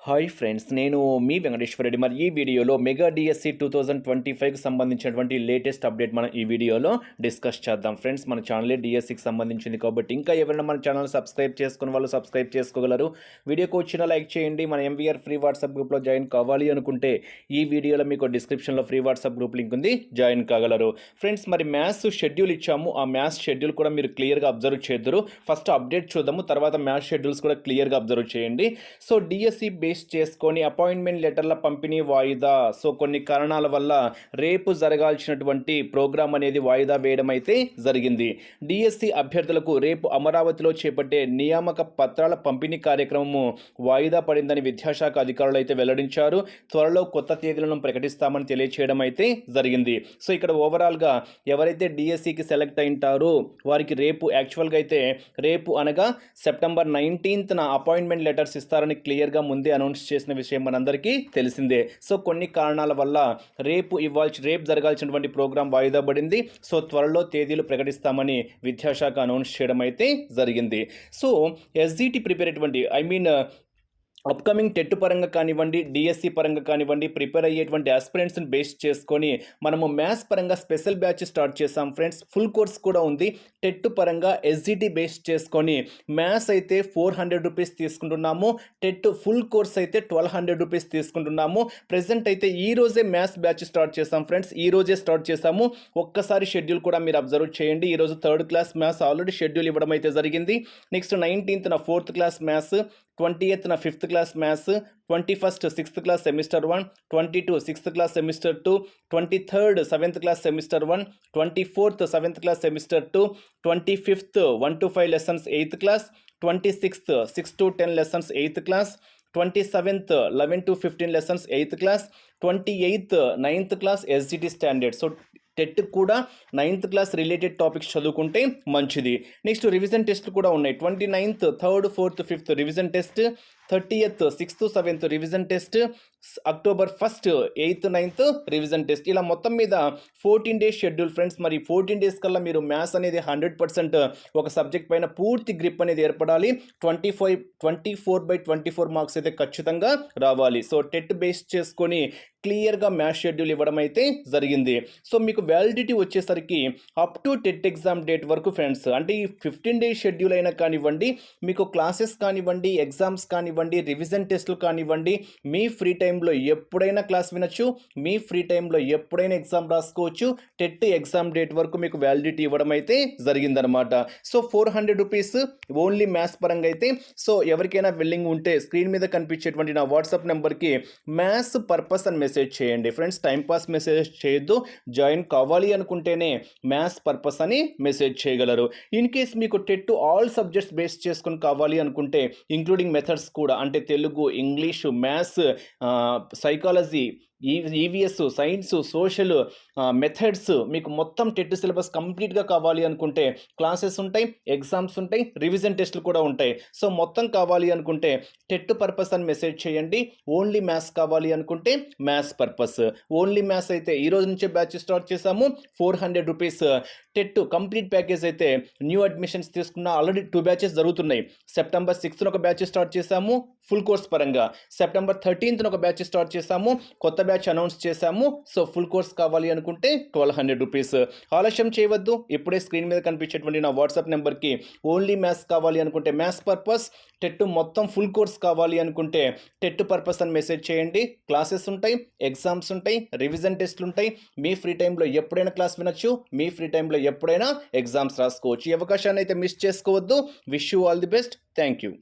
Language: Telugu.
హాయ్ ఫ్రెండ్స్, నేను మీ వెంకటేశ్వర రెడ్డి. మరి ఈ వీడియోలో మెగా డిఎస్సి 2025కి సంబంధించినటువంటి లేటెస్ట్ అప్డేట్ మనం ఈ వీడియోలో డిస్కస్ చేద్దాం. ఫ్రెండ్స్, మన ఛానలే డిఎస్సికి సంబంధించింది కాబట్టి ఇంకా ఎవరైనా మన ఛానల్ సబ్స్క్రైబ్ చేసుకున్న వాళ్ళు సబ్స్క్రైబ్ చేసుకోగలరు. వీడియోకి వచ్చిన లైక్ చేయండి. మన ఎంవీఆర్ ఫ్రీ వాట్సాప్ గ్రూప్లో జాయిన్ కావాలి అనుకుంటే ఈ వీడియోలో మీకు డిస్క్రిప్షన్లో ఫ్రీ వాట్సాప్ గ్రూప్ లింక్ ఉంది, జాయిన్ కాగలరు. ఫ్రెండ్స్, మరి మ్యాథ్స్ షెడ్యూల్ ఇచ్చాము. ఆ మ్యాథ్స్ షెడ్యూల్ కూడా మీరు క్లియర్గా అబ్జర్వ్ చేద్దరు. ఫస్ట్ అప్డేట్ చూద్దాము, తర్వాత మ్యాథ్స్ షెడ్యూల్స్ కూడా క్లియర్గా అబ్జర్వ్ చేయండి. సో డిఎస్సి బేస్ చేసుకొని అపాయింట్మెంట్ లెటర్ల పంపిణీ వాయిదా. సో కొన్ని కారణాల వల్ల రేపు జరగాల్సినటువంటి ప్రోగ్రామ్ అనేది వాయిదా వేయడం అయితే జరిగింది. డిఎస్సి అభ్యర్థులకు రేపు అమరావతిలో చేపట్టే నియామక పత్రాల పంపిణీ కార్యక్రమము వాయిదా పడిందని విద్యాశాఖ అధికారులు అయితే వెల్లడించారు. త్వరలో కొత్త తేదీలను ప్రకటిస్తామని తెలియచేయడం అయితే జరిగింది. సో ఇక్కడ ఓవరాల్గా ఎవరైతే డిఎస్సికి సెలెక్ట్ అయింటారో వారికి రేపు యాక్చువల్గా అయితే రేపు అనగా సెప్టెంబర్ 19న అపాయింట్మెంట్ లెటర్స్ ఇస్తారని క్లియర్గా ముందే అనౌన్స్ చేసిన విషయం మనందరికీ తెలిసిందే. సో కొన్ని కారణాల వల్ల రేపు జరగాల్సినటువంటి ప్రోగ్రాం వాయిదా పడింది. సో త్వరలో తేదీలు ప్రకటిస్తామని విద్యాశాఖ అనౌన్స్ చేయడం అయితే జరిగింది. సో ఎస్జిటి ప్రిపేర్ అయ్యేటువంటి అప్కమింగ్ టెట్ పరంగా కానివ్వండి, డిఎస్సి పరంగా కానివ్వండి, ప్రిపేర్ అయ్యేటువంటి ఆస్పిరెంట్స్ని బేస్ చేసుకొని మనము మ్యాథ్స్ పరంగా స్పెషల్ బ్యాచ్ స్టార్ట్ చేసాం ఫ్రెండ్స్. ఫుల్ కోర్స్ కూడా ఉంది. టెట్ పరంగా ఎస్జిటి బేస్ చేసుకొని మ్యాథ్స్ అయితే 400 రూపీస్ తీసుకుంటున్నాము. టెట్ ఫుల్ కోర్స్ అయితే 1200 రూపీస్ తీసుకుంటున్నాము. ప్రెసెంట్ అయితే ఈ రోజే మ్యాథ్స్ బ్యాచ్ స్టార్ట్ చేసాం ఫ్రెండ్స్. ఈ రోజే స్టార్ట్ చేసాము. ఒక్కసారి షెడ్యూల్ కూడా మీరు అబ్జర్వ్ చేయండి. ఈరోజు 3rd class maths already schedule ఇవ్వడం అయితే జరిగింది. Next 19th 4th class maths, 20th 5th class maths, 21st 6th class semester 1, 22 6th class semester 2, 23rd 7th class semester 1, 24th 7th class semester 2, 25th 1 to 5 lessons 8th class, 26th 6 to 10 lessons 8th class, 27th 11 to 15 lessons 8th class, 28th 9th class SGT standard. So TET కూడా 9th క్లాస్ రిలేటెడ్ టాపిక్స్ చదువుకుంటే మంచిది. నెక్స్ట్ రివిజన్ టెస్ట్లు కూడా ఉన్నాయి. 29th 3rd 4th 5th revision test, 30th 6th 7th revision test, October 1st 8th 9th revision test. ఇలా మొత్తం మీద 14 డేస్ షెడ్యూల్ ఫ్రెండ్స్. మరి 14 డేస్ కల్లా మీరు మ్యాథ్స్ అనేది 100% ఒక సబ్జెక్ట్ పైన పూర్తి గ్రిప్ అనేది ఏర్పడాలి. 24/24 మార్క్స్ అయితే ఖచ్చితంగా రావాలి. సో టెట్ బేస్ చేసుకొని క్లియర్గా మ్యాథ్స్ షెడ్యూల్ ఇవ్వడం అయితే జరిగింది. సో మీకు వ్యాలిడిటీ వచ్చేసరికి up to TET exam date వరకు ఫ్రెండ్స్. అంటే ఈ 15 డేస్ షెడ్యూల్ అయినా కానివ్వండి, మీకు క్లాసెస్ కానివ్వండి, ఎగ్జామ్స్ కానివ్వండి, రివిజన్ టెస్టులు కానివ్వండి, మీ ఫ్రీ టైంలో ఎప్పుడైనా క్లాస్ వినొచ్చు, మీ ఫ్రీ టైంలో ఎప్పుడైనా ఎగ్జామ్ రాసుకోవచ్చు. టెట్ ఎగ్జామ్ డేట్ వరకు మీకు వ్యాలిడిటీ ఇవ్వడం అయితే జరిగిందనమాట. సో 400 రూపీస్ ఓన్లీ మ్యాథ్స్ పరంగా అయితే. సో ఎవరికైనా బిల్లింగ్ ఉంటే స్క్రీన్ మీద కనిపించేటువంటి నా వాట్సాప్ నెంబర్కి మ్యాథ్స్ పర్పస్ అని మెసేజ్ చేయండి ఫ్రెండ్స్. టైంపాస్ మెసేజ్ చేయొద్దు. జాయిన్ కావాలి అనుకుంటేనే మ్యాథ్స్ పర్పస్ అని మెసేజ్ చేయగలరు. ఇన్ కేస్ మీకు టెట్ ఆల్ సబ్జెక్ట్స్ బేస్ చేసుకొని కావాలి అనుకుంటే ఇంక్లూడింగ్ మెథడ్స్ కూడా, అంటే Telugu, English, maths, psychology, EVS, science, social, methods, మీకు మొత్తం టెట్ సిలబస్ కంప్లీట్గా కావాలి అనుకుంటే క్లాసెస్ ఉంటాయి, ఎగ్జామ్స్ ఉంటాయి, రివిజన్ టెస్టులు కూడా ఉంటాయి. సో మొత్తం కావాలి అనుకుంటే టెట్ పర్పస్ అని మెసేజ్ చేయండి. ఓన్లీ మ్యాథ్స్ కావాలి అనుకుంటే మ్యాథ్స్ పర్పస్. ఓన్లీ మ్యాథ్స్ అయితే ఈ రోజు నుంచే బ్యాచ్ స్టార్ట్ చేసాము. 400 రూపీస్ టెట్ కంప్లీట్ ప్యాకేజ్ అయితే న్యూ అడ్మిషన్స్ తీసుకున్న ఆల్రెడీ 2 బ్యాచెస్ జరుగుతున్నాయి. September 6th ఒక బ్యాచ్ స్టార్ట్ చేసాము ఫుల్ కోర్స్ పరంగా. September 13th ఒక బ్యాచ్ స్టార్ట్ చేసాము, కొత్త బ్యాచ్ అనౌన్స్ చేసాము. సో ఫుల్ కోర్స్ కావాలి అనుకుంటే 1200 రూపీస్. ఆలస్యం చేయవద్దు. ఇప్పుడే స్క్రీన్ మీద కనిపించేటువంటి నా వాట్సాప్ నెంబర్కి ఓన్లీ మ్యాథ్స్ కావాలి అనుకుంటే మ్యాథ్స్ పర్పస్, టెట్ మొత్తం ఫుల్ కోర్స్ కావాలి అనుకుంటే టెట్ పర్పస్ అని మెసేజ్ చేయండి. క్లాసెస్ ఉంటాయి, ఎగ్జామ్స్ ఉంటాయి, రివిజన్ టెస్ట్లు ఉంటాయి. మీ ఫ్రీ టైంలో ఎప్పుడైనా క్లాస్ వినొచ్చు, మీ ఫ్రీ టైంలో ఎప్పుడైనా ఎగ్జామ్స్ రాసుకోవచ్చు. ఈ అవకాశాన్ని అయితే మిస్ చేసుకోవద్దు. Wish you all the best. Thank you.